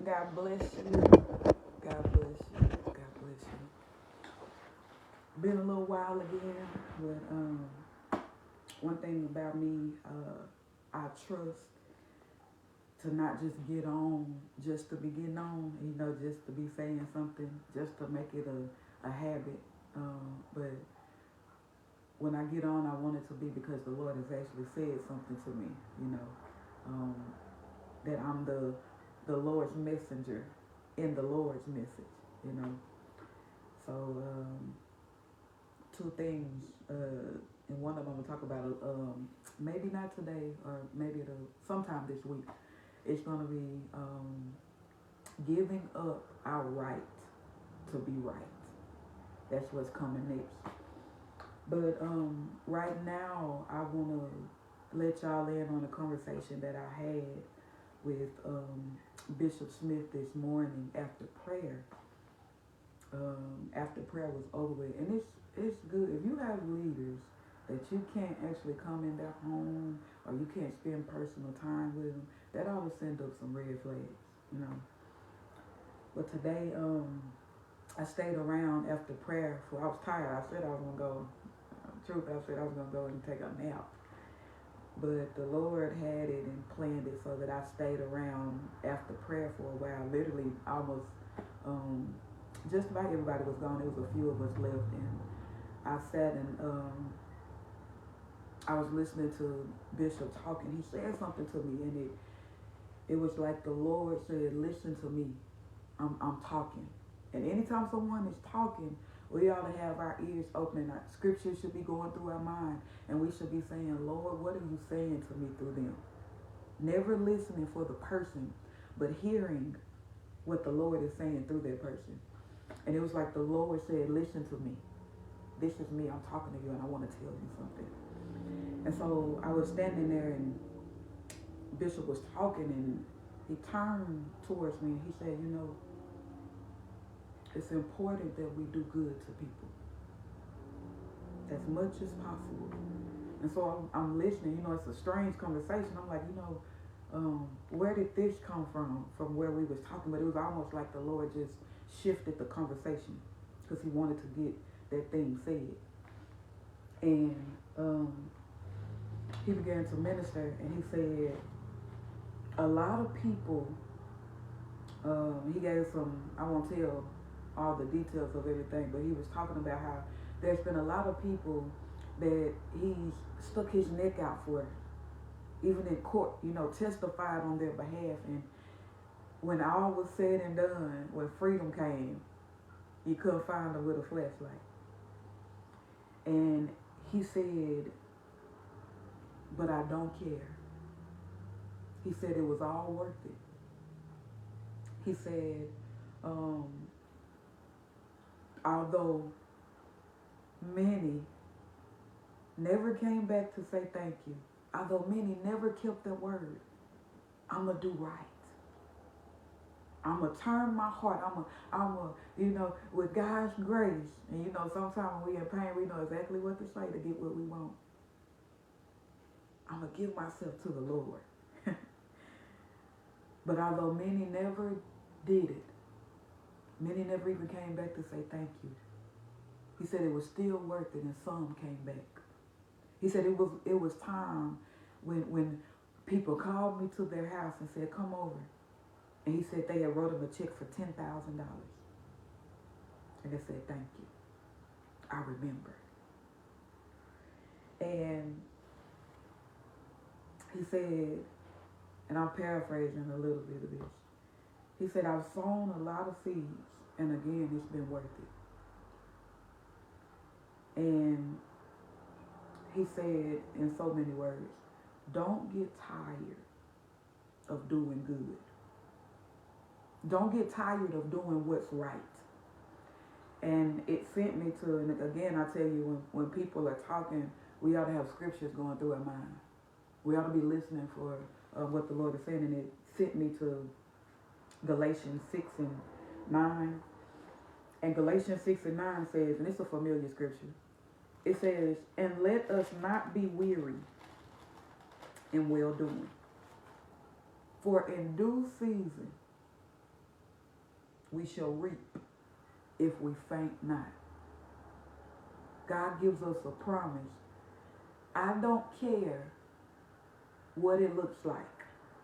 God bless you. God bless you. God bless you. Been a little while again, but one thing about me, I trust to not just get on just to be getting on, just to be saying something, just to make it a habit. But when I get on, I want it to be because the Lord has actually said something to me, um, that I'm the Lord's messenger in the Lord's message, you know. So two things, and one of them I'm gonna talk about. Maybe not today, or maybe sometime this week. It's gonna be giving up our right to be right. That's what's coming next. But right now, I wanna let y'all in on a conversation that I had with Bishop Smith this morning after prayer. After prayer was over with, and it's good if you have leaders that you can't actually come in their home or you can't spend personal time with them. That ought to send up some red flags, you know. But today, I stayed around after prayer for. I was tired. I said I was gonna go. Truth, I said I was gonna go and take a nap. But the Lord had it and planned it so that I stayed around after prayer for a while. Literally, almost just about everybody was gone. There was a few of us left, and I sat and I was listening to Bishop talking. He said something to me, and it was like the Lord said, "Listen to me. I'm talking." And anytime someone is talking, we ought to have our ears open. Our scripture should be going through our mind, and we should be saying, "Lord, what are you saying to me through them?" Never listening for the person, but hearing what the Lord is saying through that person. And it was like the Lord said, "Listen to me. This is me. I'm talking to you, and I want to tell you something." And so I was standing there, and Bishop was talking, and he turned towards me, and he said, it's important that we do good to people as much as possible. And so I'm listening. It's a strange conversation. I'm like, where did this come from where we was talking? But it was almost like the Lord just shifted the conversation because he wanted to get that thing said. And he began to minister, and he said, a lot of people, he gave some, I won't tell all the details of everything, but he was talking about how there's been a lot of people that he's stuck his neck out for, even in court, testified on their behalf. And when all was said and done, when freedom came, you couldn't find them with a flashlight. And he said, but I don't care. He said it was all worth it. He said, although many never came back to say thank you, although many never kept their word, I'm going to do right. I'm going to turn my heart. I'm going to, with God's grace, and sometimes when we're in pain, we know exactly what to say to get what we want. I'm going to give myself to the Lord. But although many never did it, many never even came back to say thank you. He said it was still worth it, and some came back. He said it was time when people called me to their house and said, come over. And he said they had wrote him a check for $10,000. And they said, thank you. I remember. And he said, and I'm paraphrasing a little bit of this. He said, I've sown a lot of seeds, and again, it's been worth it. And he said in so many words, don't get tired of doing good. Don't get tired of doing what's right. And it sent me to, and again, I tell you, when people are talking, we ought to have scriptures going through our mind. We ought to be listening for what the Lord is saying. And it sent me to Galatians 6 and 9. And Galatians 6 and 9 says, and it's a familiar scripture, it says, and let us not be weary in well doing. For in due season we shall reap if we faint not. God gives us a promise. I don't care what it looks like.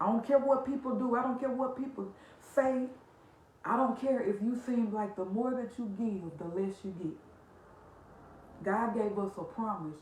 I don't care what people do. I don't care what people say. I don't care if you seem like the more that you give, the less you get. God gave us a promise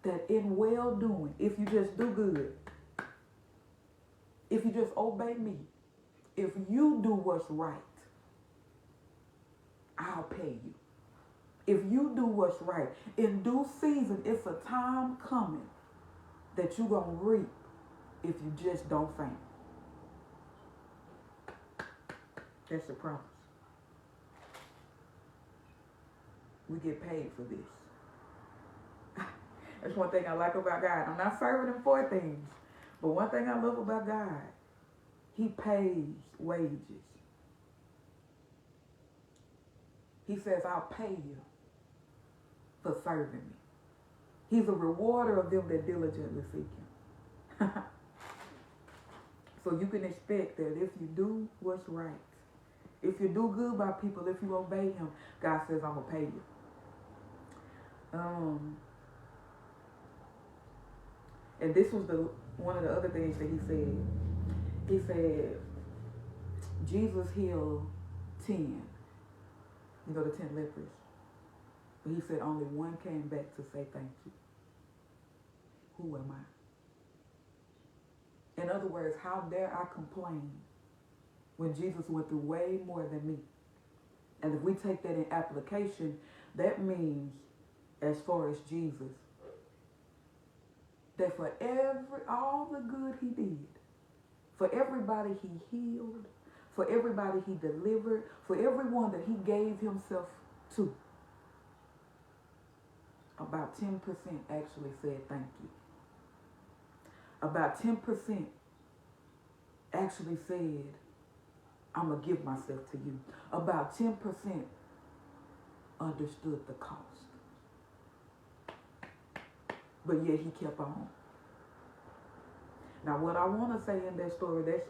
that in well doing, if you just do good, if you just obey me, if you do what's right, I'll pay you. If you do what's right, in due season, it's a time coming that you're going to reap if you just don't faint. That's the promise. We get paid for this. That's one thing I like about God. I'm not serving him for things, but one thing I love about God, he pays wages. He says, I'll pay you for serving me. He's a rewarder of them that diligently seek him. So you can expect that if you do what's right, if you do good by people, if you obey him, God says, I'm going to pay you. And this was one of the other things that he said. He said, Jesus healed 10. You know, the 10 lepers. But he said only one came back to say thank you. Who am I? In other words, how dare I complain when Jesus went through way more than me? And if we take that in application, that means, as far as Jesus, that for all the good he did, for everybody he healed, for everybody he delivered, for everyone that he gave himself to, about 10% actually said thank you. About 10% actually said, I'm going to give myself to you. About 10% understood the cost. But yet he kept on. Now what I want to say in that story, that's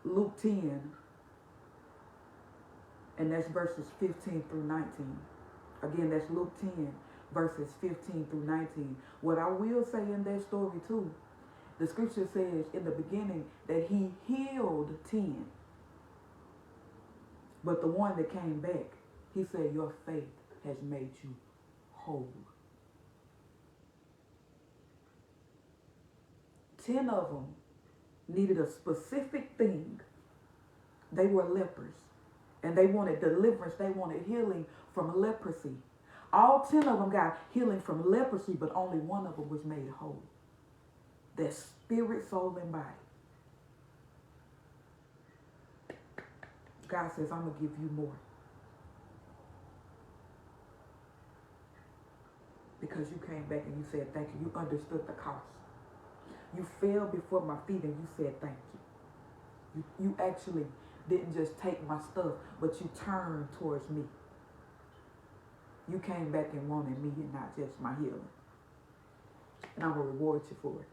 Luke 10, and that's verses 15 through 19. Again, that's Luke 10, verses 15 through 19. What I will say in that story too, the scripture says in the beginning that he healed 10. But the one that came back, he said, your faith has made you whole. 10 of them needed a specific thing. They were lepers, and they wanted deliverance. They wanted healing from leprosy. All 10 of them got healing from leprosy, but only one of them was made whole. Their spirit, soul, and body. God says, I'm going to give you more. Because you came back and you said thank you. You understood the cost. You fell before my feet and you said thank you. You actually didn't just take my stuff, but you turned towards me. You came back and wanted me and not just my healing. And I'm going to reward you for it.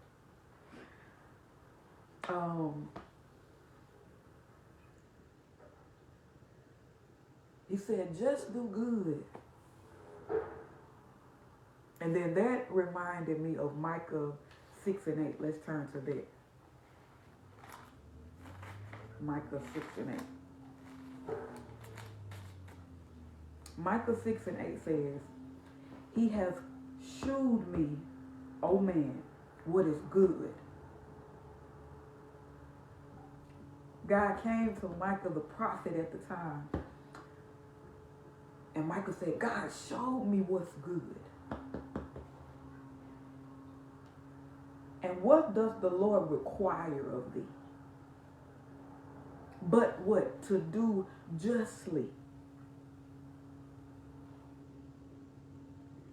He said, just do good. And then that reminded me of Micah 6 and 8. Let's turn to that. Micah 6 and 8. Micah 6 and 8 says, he has shewed me, O man, what is good. God came to Micah the prophet at the time. And Micah said, God showed me what's good. And what does the Lord require of thee? But what? To do justly.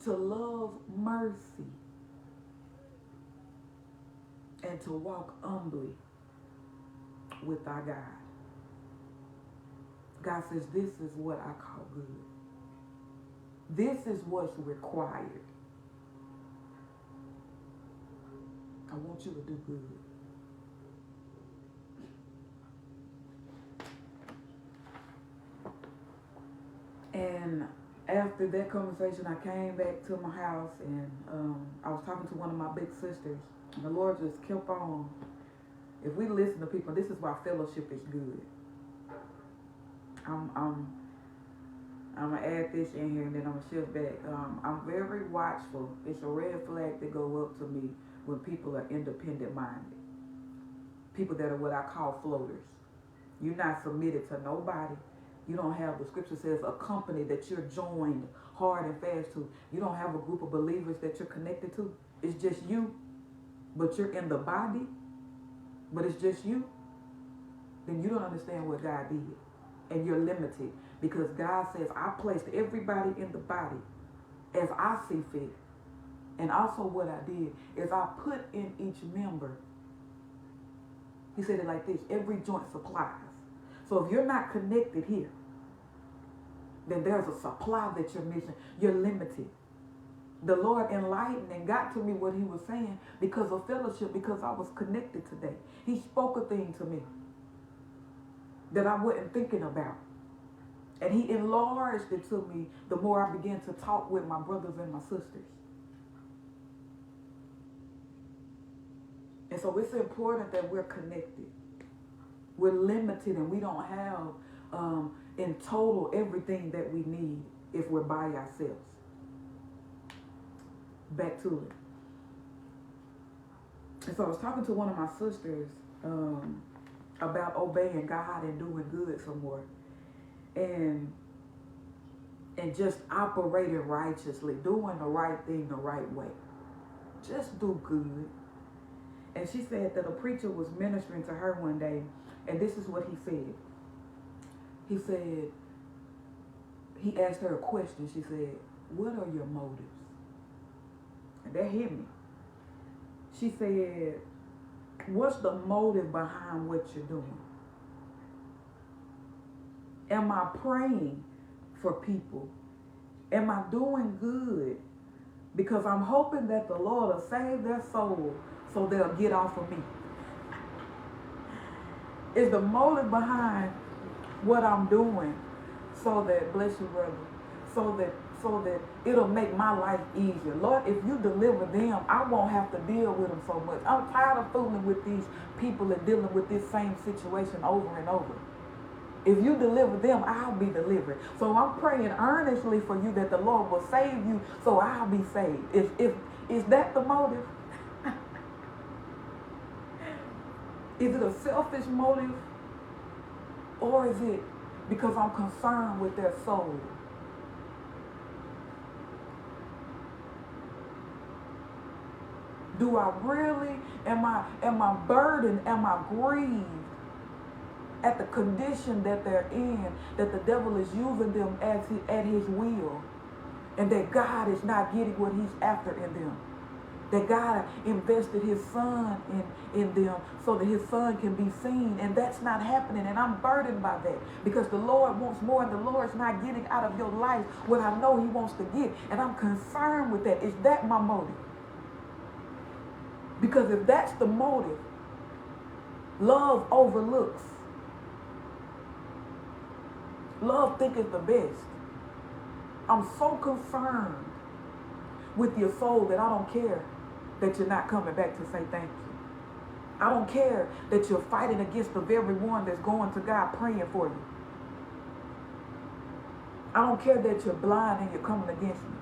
To love mercy. And to walk humbly with thy God. God says, this is what I call good. This is what's required. I want you to do good. after that conversation, I came back to my house and I was talking to one of my big sisters. And the Lord just kept on. If we listen to people, this is why fellowship is good. I'm gonna add this in here and then I'm gonna shift back. I'm very watchful. It's a red flag that go up to me when people are independent minded. People that are what I call floaters. You're not submitted to nobody. You don't have, the scripture says, a company that you're joined hard and fast to. You don't have a group of believers that you're connected to. It's just you, but you're in the body, but it's just you. Then you don't understand what God did. And you're limited because God says, I placed everybody in the body as I see fit. And also what I did is I put in each member, he said it like this, every joint supplies. So if you're not connected here, then there's a supply that you're missing. You're limited. The Lord enlightened and got to me what he was saying because of fellowship, because I was connected today. He spoke a thing to me that I wasn't thinking about. And he enlarged it to me the more I began to talk with my brothers and my sisters. And so it's important that we're connected. We're limited and we don't have in total everything that we need if we're by ourselves. Back to it. And so I was talking to one of my sisters about obeying God and doing good some more. And just operating righteously, doing the right thing the right way. Just do good. And she said that a preacher was ministering to her one day, and this is what he said. He said, he asked her a question. She said, what are your motives? And that hit me. She said, what's the motive behind what you're doing? Am I praying for people? Am I doing good? Because I'm hoping that the Lord will save their soul so they'll get off of me. Is the motive behind what I'm doing so that, bless you, brother, so that it'll make my life easier. Lord, if you deliver them, I won't have to deal with them so much. I'm tired of fooling with these people and dealing with this same situation over and over. If you deliver them, I'll be delivered. So I'm praying earnestly for you that the Lord will save you so I'll be saved. Is that the motive? Is it a selfish motive? Or is it because I'm concerned with their soul? Do I really, am I burdened, am I grieved at the condition that they're in, that the devil is using them at his will, and that God is not getting what he's after in them? That God invested his son in them so that his son can be seen, and that's not happening, and I'm burdened by that because the Lord wants more, and the Lord's not getting out of your life what I know he wants to get, and I'm concerned with that. Is that my motive? Because if that's the motive, love overlooks. Love thinketh the best. I'm so concerned with your soul that I don't care that you're not coming back to say thank you. I don't care that you're fighting against the very one that's going to God praying for you. I don't care that you're blind and you're coming against me.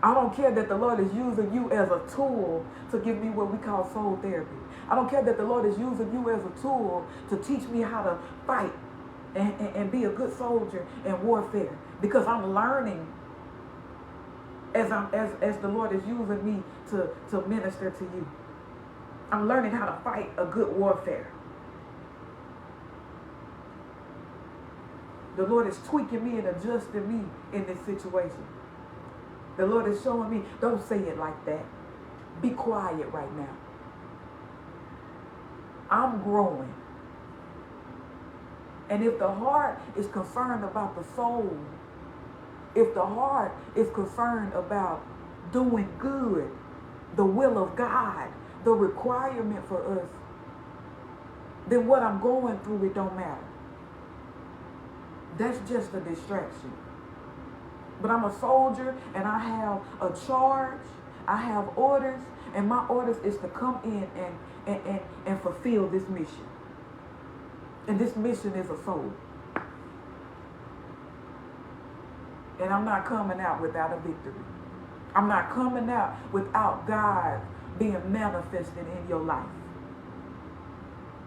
I don't care that the Lord is using you as a tool to give me what we call soul therapy. I don't care that the Lord is using you as a tool to teach me how to fight and be a good soldier in warfare. Because I'm learning as the Lord is using me to minister to you. I'm learning how to fight a good warfare. The Lord is tweaking me and adjusting me in this situation. The Lord is showing me, don't say it like that. Be quiet right now. I'm growing. And if the heart is concerned about the soul, if the heart is concerned about doing good, the will of God, the requirement for us, then what I'm going through, it don't matter. That's just a distraction. But I'm a soldier and I have a charge. I have orders, and my orders is to come in and fulfill this mission. And this mission is a soul. And I'm not coming out without a victory. I'm not coming out without God being manifested in your life.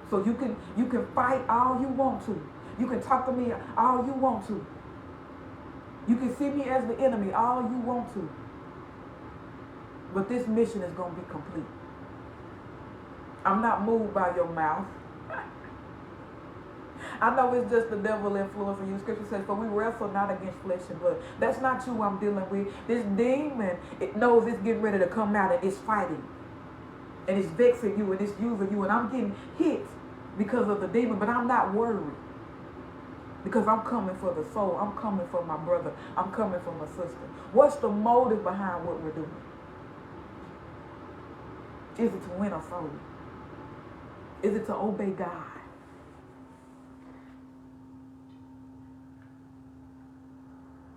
So you can fight all you want to. You can talk to me all you want to. You can see me as the enemy all you want to. But this mission is going to be complete. I'm not moved by your mouth. I know it's just the devil influencing you. Scripture says, for we wrestle not against flesh and blood. That's not you I'm dealing with. This demon, it knows it's getting ready to come out and it's fighting. And it's vexing you and it's using you. And I'm getting hit because of the demon, but I'm not worried. Because I'm coming for the soul. I'm coming for my brother. I'm coming for my sister. What's the motive behind what we're doing? Is it to win a soul? Is it to obey God?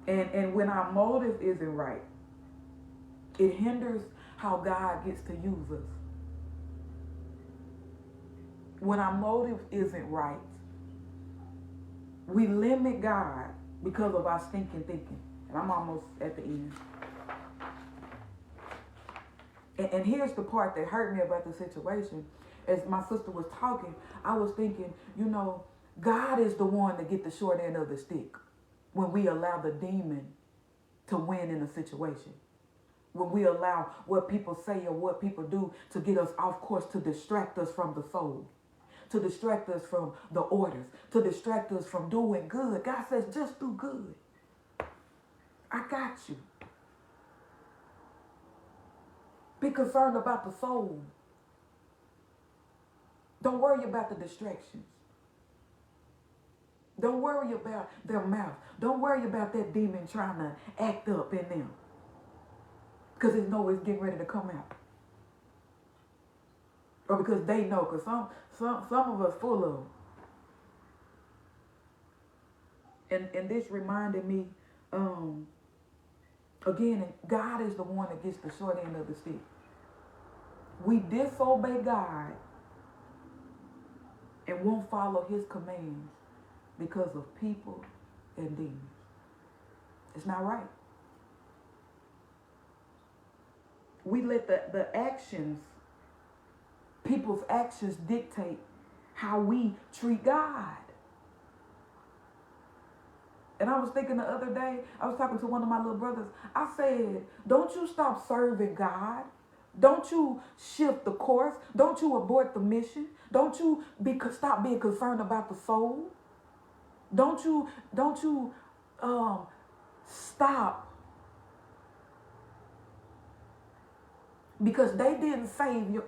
And when our motive isn't right, it hinders how God gets to use us. When our motive isn't right, we limit God because of our stinking thinking. And I'm almost at the end. And here's the part that hurt me about the situation. As my sister was talking, I was thinking, God is the one that get the short end of the stick when we allow the demon to win in a situation. When we allow what people say or what people do to get us off course, to distract us from the soul, to distract us from the orders, to distract us from doing good. God says, just do good. I got you. Be concerned about the soul. Don't worry about the distractions. Don't worry about their mouth. Don't worry about that demon trying to act up in them. Because it knows it's getting ready to come out. Or because they know. Because some of us full of them. And this reminded me, again, God is the one that gets the short end of the stick. We disobey God and won't follow his commands because of people and demons. It's not right. We let the actions, people's actions dictate how we treat God. And I was thinking the other day, I was talking to one of my little brothers. I said, don't you stop serving God. Don't you shift the course. Don't you abort the mission. Don't you stop being concerned about the soul. Don't you stop. Because they didn't save you.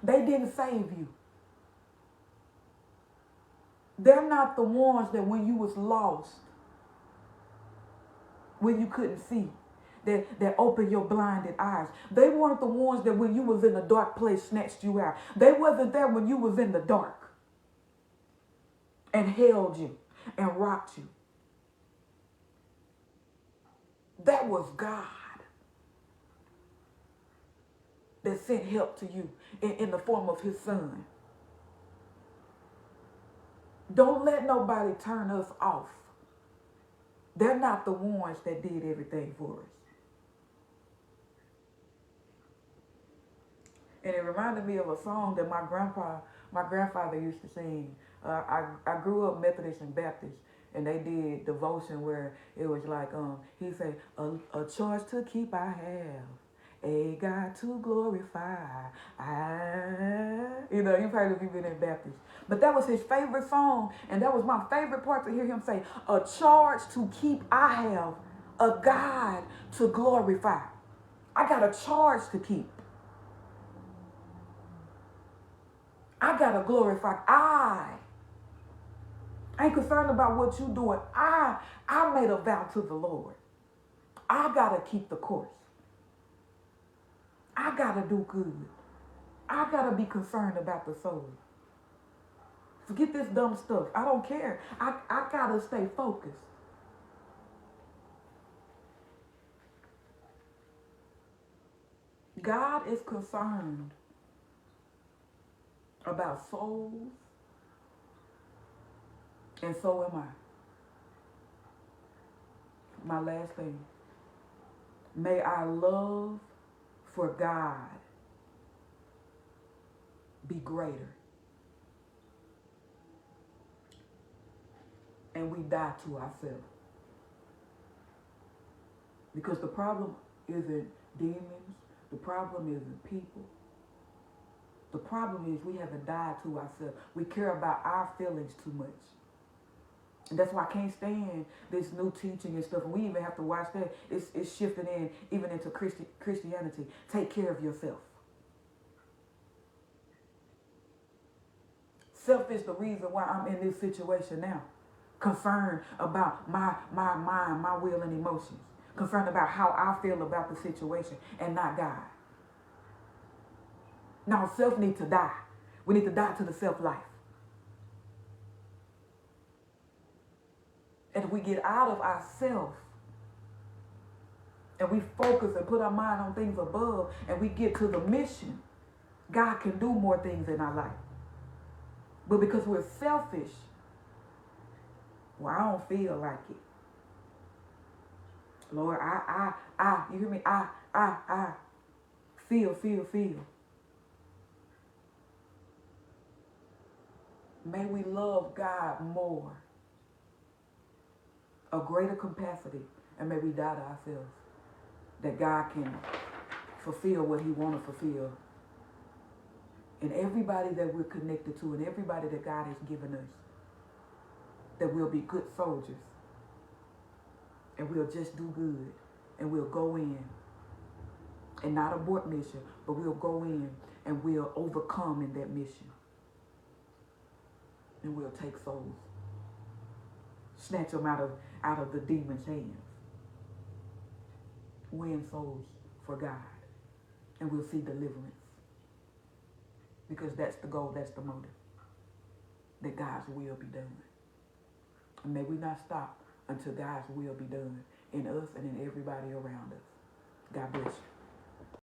They didn't save you. They're not the ones that when you was lost, when you couldn't see, that opened your blinded eyes. They weren't the ones that when you was in a dark place snatched you out. They wasn't there when you was in the dark and held you and rocked you. That was God that sent help to you in the form of his son. Don't let nobody turn us off. They're not the ones that did everything for us. And it reminded me of a song that my grandfather used to sing. I grew up Methodist and Baptist, and they did devotion where it was like, he said, a charge to keep I have, a God to glorify. You probably if you've been in Baptist. But that was his favorite song, and that was my favorite part to hear him say, a charge to keep I have, a God to glorify. I got a charge to keep. I got to glorify. I ain't concerned about what you're doing. I made a vow to the Lord. I got to keep the course. I got to do good. I got to be concerned about the soul. Forget this dumb stuff. I don't care. I got to stay focused. God is concerned about souls, and so am I. My last thing. May our love for God be greater. And we die to ourselves. Because the problem isn't demons. The problem isn't people. The problem is we haven't died to ourselves. We care about our feelings too much. And that's why I can't stand this new teaching and stuff. And we even have to watch that. It's shifting in even into Christianity. Take care of yourself. Self is the reason why I'm in this situation now. Concerned about my mind, my will, and emotions. Concerned about how I feel about the situation and not God. Now, self needs to die. We need to die to the self-life. And if we get out of ourselves and we focus and put our mind on things above and we get to the mission, God can do more things in our life. But because we're selfish, well, I don't feel like it. Lord, you hear me? I feel. May we love God more, a greater capacity, and may we die to ourselves, that God can fulfill what he wants to fulfill in everybody that we're connected to and everybody that God has given us, that we'll be good soldiers and we'll just do good and we'll go in and not abort mission, but we'll go in and we'll overcome in that mission. And we'll take souls. Snatch them out of the demon's hands. Win souls for God. And we'll see deliverance. Because that's the goal, that's the motive. That God's will be done. And may we not stop until God's will be done in us and in everybody around us. God bless you.